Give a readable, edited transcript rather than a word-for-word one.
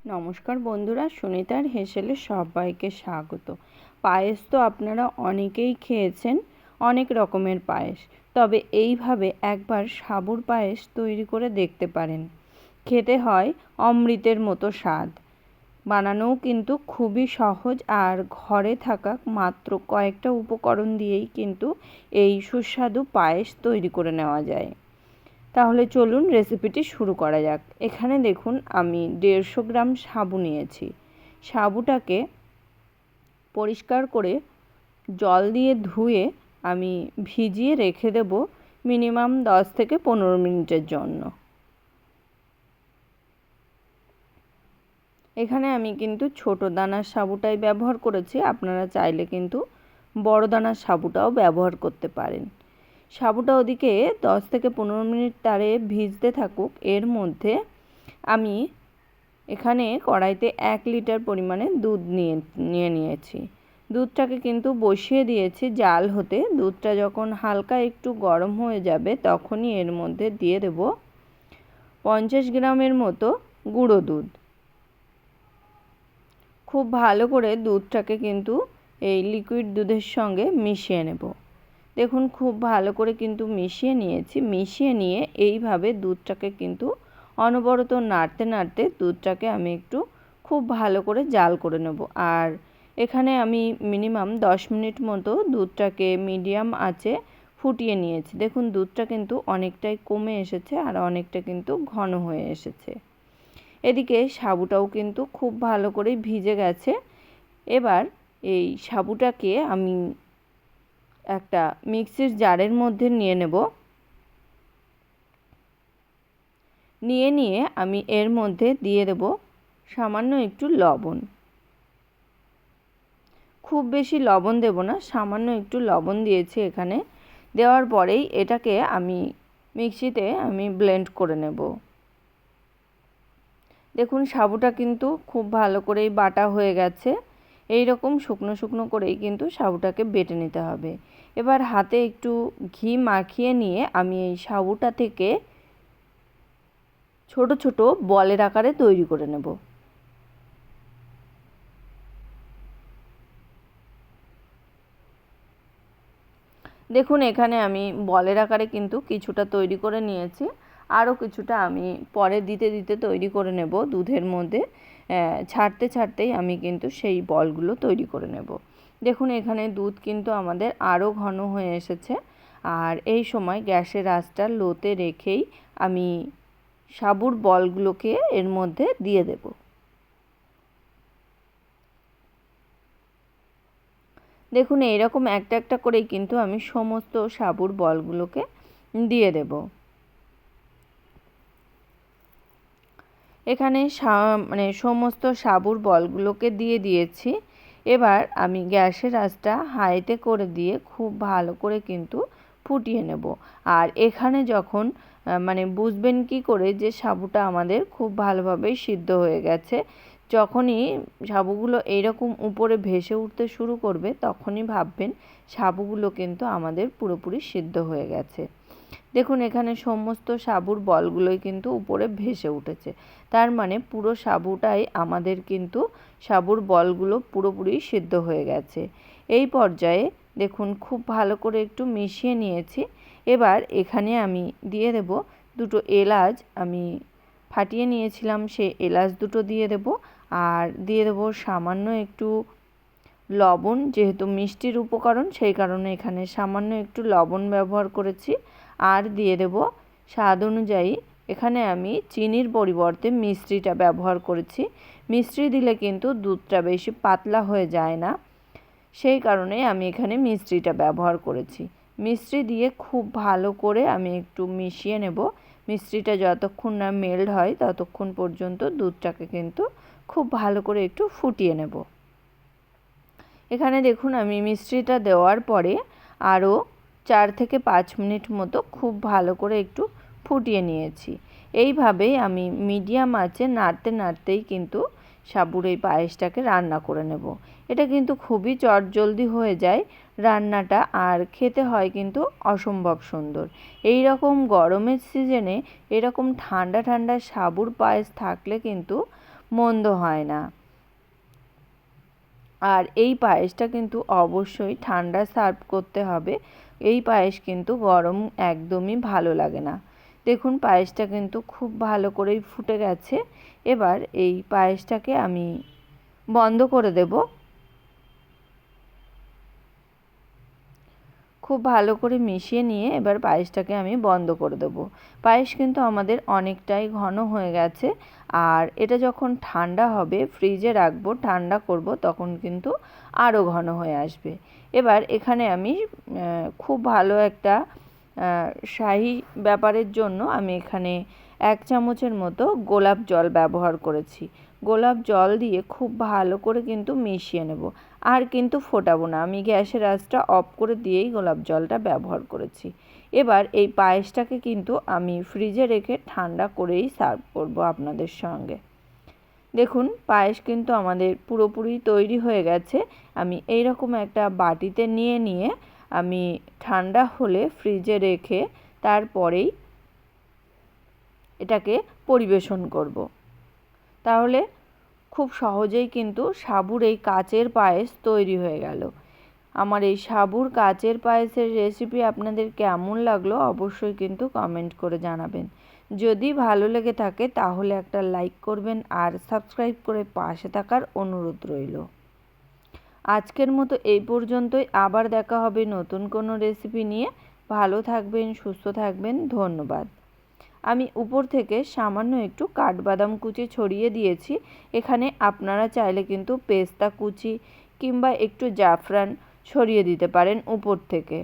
নমস্কার বন্ধুরা, সুনিতার হেসেলে সবাইকে স্বাগত। পায়েস তো আপনারা অনেকেই খেয়েছেন, অনেক রকমের পায়েস। তবে এইভাবে একবার সাবুর পায়েস তৈরি করে দেখতে পারেন। খেতে হয় অমৃতের মতো স্বাদ। বানানোও কিন্তু খুবই সহজ, আর ঘরে থাকা মাত্র কয়েকটা উপকরণ দিয়েই কিন্তু এই সুস্বাদু পায়েস তৈরি করে নেওয়া যায়। তাহলে চলুন রেসিপিটি শুরু করা যাক। এখানে দেখুন আমি 150 গ্রাম সাবু নিয়েছি। সাবুটাকে পরিষ্কার করে জল দিয়ে ধুয়ে আমি ভিজিয়ে রেখে দেব মিনিমাম 10 থেকে 15 মিনিটের জন্য। এখানে আমি কিন্তু ছোট দানার সাবুটাই ব্যবহার করেছি, আপনারা চাইলে কিন্তু বড় দানার সাবুটাও ব্যবহার করতে পারেন। সাবুটা ওদিকে 10 থেকে 15 মিনিট তারে ভিজতে থাকুক। এর মধ্যে আমি এখানে কড়াইতে 1 লিটার পরিমাণে দুধ নিয়েছি। দুধটাকে কিন্তু বসিয়ে দিয়েছি জাল হতে। দুধটা যখন হালকা একটু গরম হয়ে যাবে তখনই এর মধ্যে দিয়ে দেব 50 গ্রামের মতো গুঁড়ো দুধ। খুব ভালো করে দুধটাকে কিন্তু এই লিকুইড দুধের সঙ্গে মিশিয়ে নেব। দেখুন খুব ভালো করে কিন্তু মিশিয়ে নিয়েছি। মিশিয়ে নিয়ে এইভাবে দুধটাকে কিন্তু অনবরত নাড়তে নাড়তে দুধটাকে আমি একটু খুব ভালো করে জাল করে নেব। আর এখানে আমি মিনিমাম 10 মিনিট মতো দুধটাকে মিডিয়াম আঁচে ফুটিয়ে নিয়েছি। দেখুন দুধটা কিন্তু অনেকটাই কমে এসেছে আর অনেকটা কিন্তু ঘন হয়ে এসেছে। এদিকে সাবুটাও কিন্তু খুব ভালো করে ভিজে গেছে। এবার এই সাবুটাকে আমি একটা মিক্সির জারের মধ্যে নিয়ে নেব। নিয়ে আমি এর মধ্যে দিয়ে দেব সামান্য একটু লবণ। খুব বেশি লবণ দেব না, সামান্য একটু লবণ দিয়েছি এখানে। দেওয়ার পরেই এটাকে আমি মিক্সিতে ব্লেন্ড করে নেব। দেখুন সাবুটা কিন্তু খুব ভালো করেই বাটা হয়ে গেছে। এই রকম শুকনো শুকনো করেই কিন্তু সাবুটাকে বেটে নিতে হবে। এবার হাতে একটু ঘি মাখিয়ে নিয়ে আমি এই সাবুটা থেকে ছোট ছোট বলের আকারে তৈরি করে নেব। দেখুন এখানে আমি বলের আকারে কিন্তু কিছুটা তৈরি করে নিয়েছি। আরও কিছুটা আমি পরে দিতে দিতে তৈরি করে নেব। দুধের মধ্যে ছাড়তে ছাড়তেই আমি কিন্তু সেই বলগুলো তৈরি করে নেব। দেখুন এখানে দুধ কিন্তু আমাদের আরও ঘন হয়ে এসেছে। আর এই সময় গ্যাসের আঁচটা লোতে রেখেই আমি সাবুর বলগুলোকে এর মধ্যে দিয়ে দেব। দেখুন এইরকম একটা একটা করেই কিন্তু আমি সমস্ত সাবুর বলগুলোকে দিয়ে দেব। এখানে সমস্ত সাবুর বলগুলোকে দিয়ে দিয়েছি। এবার আমি গ্যাসের আঁচটা হাইতে করে দিয়ে খুব ভালো করে কিন্তু ফুটিয়ে নেব। আর এখানে যখন বুঝবেন কি করে যে সাবুটা আমাদের খুব ভালোভাবেই সিদ্ধ হয়ে গেছে, যখনই সাবুগুলো এইরকম উপরে ভেসে উঠতে শুরু করবে তখনই ভাববেন সাবুগুলো কিন্তু আমাদের পুরোপুরি সিদ্ধ হয়ে গেছে। দেখুন এখানে সমস্ত সাবুর বলগুলোই কিন্তু উপরে ভেসে উঠেছে। তার মানে পুরো সাবুটাই আমাদের কিন্তু সাবুর বলগুলো পুরোপুরি সিদ্ধ হয়ে গেছে। এই পর্যায়ে দেখুন খুব ভালো করে একটু মিশিয়ে নিয়েছি। এবার এখানে আমি দিয়ে দেব দুটো এলাচ, আমি ফাটিয়ে নিয়েছিলাম সেই এলাচ দুটো দিয়ে দেব। আর দিয়ে দেব সামান্য একটু লবণ। যেহেতু মিষ্টির উপকরণ সেই কারণে এখানে সামান্য একটু লবণ ব্যবহার করেছি। আর দিয়ে দেব স্বাদ অনুযায়ী, এখানে আমি চিনির পরিবর্তে মিষ্টিটা ব্যবহার করেছি। মিষ্টি দিলে কিন্তু দুধটা বেশি পাতলা হয়ে যায় না, সেই কারণে আমি এখানে মিষ্টিটা ব্যবহার করেছি। মিষ্টি দিয়ে খুব ভালো করে আমি একটু মিশিয়ে নেব। মিষ্টিটা যতক্ষণ না মেল্ট হয় ততক্ষণ পর্যন্ত দুধটাকে কিন্তু খুব ভালো করে একটু ফুটিয়ে নেব। এখানে দেখুন আমি মিষ্টিটা দেওয়ার পরে আরও 4 থেকে 5 মিনিট মতো খুব ভালো করে একটু ফুটিয়ে নিয়েছি। এইভাবেই আমি মিডিয়াম আঁচে নাড়তে নাড়তেই কিন্তু সাবুর এই পায়েসটাকে রান্না করে নেব। এটা কিন্তু খুবই চটজলদি হয়ে যায় রান্নাটা, আর খেতে হয় কিন্তু অসম্ভব সুন্দর। এই রকম গরমের সিজনে এরকম ঠান্ডা ঠান্ডা সাবুর পায়েস থাকলে কিন্তু মন্দ হয় না। আর এই পায়েসটা কিন্তু অবশ্যই ঠান্ডা সার্ভ করতে হবে। এই পায়েস কিন্তু গরম একদমই ভালো লাগে না। দেখুন পায়েসটা কিন্তু খুব ভালো করেই ফুটে গেছে। এবার এই পায়েসটাকে আমি বন্ধ করে দেব। খুব ভালো করে মিশিয়ে নিয়ে এবার পায়েসটাকে আমি বন্ধ করে দেব। পায়েস কিন্তু আমাদের অনেকটাই ঘন হয়ে গেছে। আর এটা যখন ঠান্ডা হবে, ফ্রিজে রাখবো, ঠান্ডা করব, তখন কিন্তু আরও ঘন হয়ে আসবে। এবার এখানে আমি খুব ভালো একটা শাহী ব্যাপারের জন্য আমি এখানে 1 চামচের মতো গোলাপ জল ব্যবহার করেছি। গোলাপ জল দিয়ে খুব ভালো করে কিন্তু মিশিয়ে নেব। আর কিন্তু ফোটাবো না, আমি গ্যাসের আঁচটা অফ করে দিয়েই গোলাপ জলটা ব্যবহার করেছি। এবার এই পায়েসটাকে কিন্তু আমি ফ্রিজে রেখে ঠান্ডা করেই সার্ভ করব আপনাদের সঙ্গে। দেখুন পায়েস কিন্তু আমাদের পুরোপুরি তৈরি হয়ে গেছে। আমি এইরকম একটা বাটিতে নিয়ে আমি ঠান্ডা হলে ফ্রিজে রেখে তারপরেই এটাকে পরিবেশন করব। তাহলে খুব সহজেই কিন্তু সাবুর এই কাচের পায়েস তৈরি হয়ে গেল। আমার এই সাবুর কাচের পায়েসের রেসিপি আপনাদের কেমন লাগলো অবশ্যই কিন্তু কমেন্ট করে জানাবেন। যদি ভালো লেগে থাকে তাহলে একটা লাইক করবেন আর সাবস্ক্রাইব করে পাশে থাকার অনুরোধ রইল। আজকের মতো এই পর্যন্তই। আবার দেখা হবে নতুন কোনো রেসিপি নিয়ে। ভালো থাকবেন, সুস্থ থাকবেন। ধন্যবাদ। আমি উপর থেকে সামান্য একটু কাঠবাদাম কুচি ছড়িয়ে দিয়েছি। এখানে আপনারা চাইলে কিন্তু পেস্তা কুচি কিংবা একটু জাফরান ছড়িয়ে দিতে পারেন উপর থেকে।